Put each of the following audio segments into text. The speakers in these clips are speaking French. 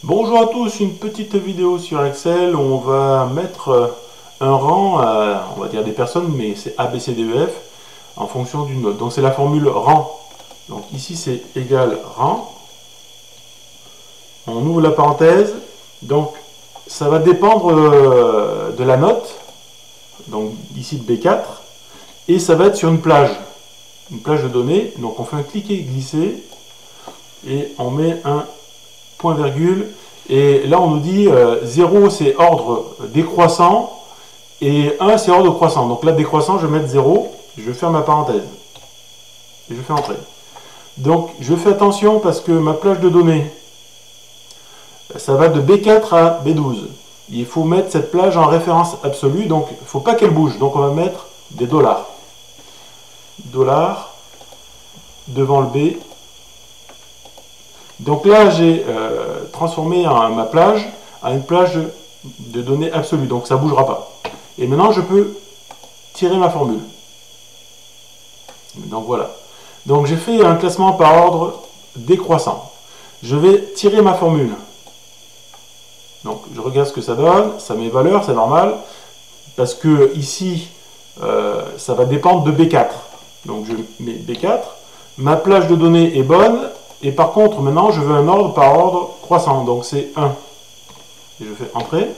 Bonjour à tous, une petite vidéo sur Excel où on va mettre un rang, on va dire des personnes, mais c'est A, B, C, D, E, F, en fonction d'une note. Donc c'est la formule rang. Donc ici c'est égal rang. On ouvre la parenthèse. Donc ça va dépendre de la note, donc ici de B4, et ça va être sur une plage de données. Donc on fait un cliquer glisser et on met un point virgule. Et là, on nous dit 0 c'est ordre décroissant et 1 c'est ordre croissant. Donc là, décroissant, je vais mettre 0, je ferme ma parenthèse et je fais entrer. Donc je fais attention parce que ma plage de données, ça va de B4 à B12. Il faut mettre cette plage en référence absolue, donc il ne faut pas qu'elle bouge. Donc on va mettre des dollars. Dollars devant le B. Donc là, j'ai transformé ma plage à une plage de données absolue, donc ça ne bougera pas. Et maintenant, je peux tirer ma formule. Donc voilà. Donc j'ai fait un classement par ordre décroissant. Je vais tirer ma formule. Donc je regarde ce que ça donne, ça met valeur, c'est normal, parce que ici, ça va dépendre de B4. Donc je mets B4. Ma plage de données est bonne. Et par contre, maintenant, je veux un ordre par ordre croissant. Donc c'est 1. Et je fais entrer.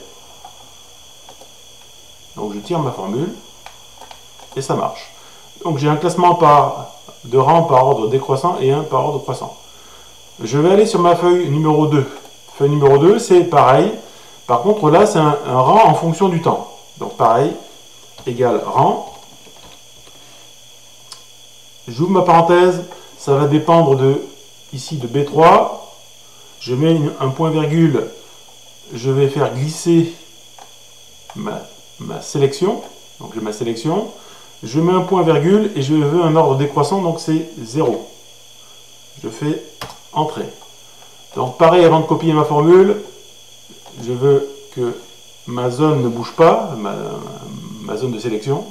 Donc je tire ma formule. Et ça marche. Donc j'ai un classement de rang par ordre décroissant et un par ordre croissant. Je vais aller sur ma feuille numéro 2. Feuille numéro 2, c'est pareil. Par contre, là, c'est un rang en fonction du temps. Donc pareil, égal rang. J'ouvre ma parenthèse. Ça va dépendre ici de B3. Je mets un point virgule. Je vais faire glisser ma sélection. Donc j'ai ma sélection. Je mets un point virgule et je veux un ordre décroissant, donc c'est 0. Je fais entrer. Donc pareil, avant de copier ma formule, je veux que ma zone ne bouge pas, ma zone de sélection.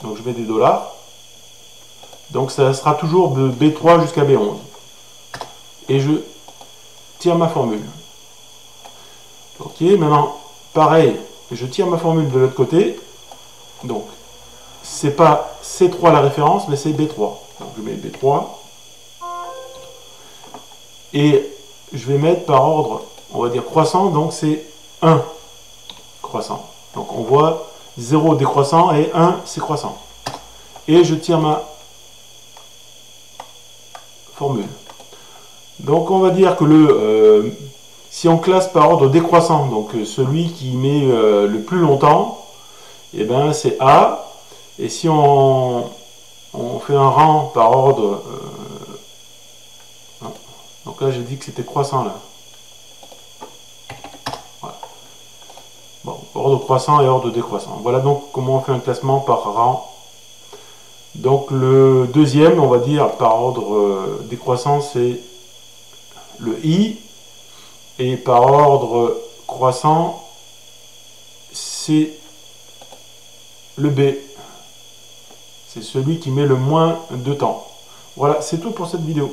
Donc je mets des dollars. Donc ça sera toujours de B3 jusqu'à B11. Et je tire ma formule. Ok, maintenant, pareil, je tire ma formule de l'autre côté. Donc, c'est pas C3 la référence, mais c'est B3. Donc je mets B3. Et je vais mettre par ordre, on va dire croissant, donc c'est 1 croissant. Donc on voit 0 décroissant et 1 c'est croissant. Et je tire ma formule. Donc on va dire que si on classe par ordre décroissant, donc celui qui met le plus longtemps, et ben c'est A. Et si on fait un rang par ordre, donc là j'ai dit que c'était croissant là. Voilà. Bon, ordre croissant et ordre décroissant. Voilà donc comment on fait un classement par rang. Donc le deuxième, on va dire par ordre décroissant, c'est le I. Et par ordre croissant, c'est le B. C'est celui qui met le moins de temps. Voilà, c'est tout pour cette vidéo.